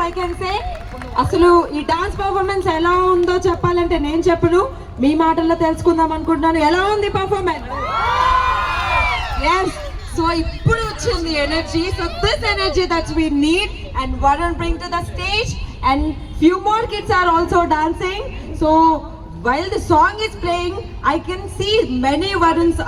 I can say అసలు ఈ dance performance ఎలా ఉందో చెప్పాలంటే నేను చెప్పను, మీ మాటల్లో తెలుసుకుందాం అనుకుంటున్నాను. ఎలా ఉంది పర్ఫార్మెన్స్? ఎస్, సో ఇప్పుడు వచ్చింది energy. So this energy that we need and Varun bring to the stage, and few more kids are also dancing. So while the song is playing, I can see many Varuns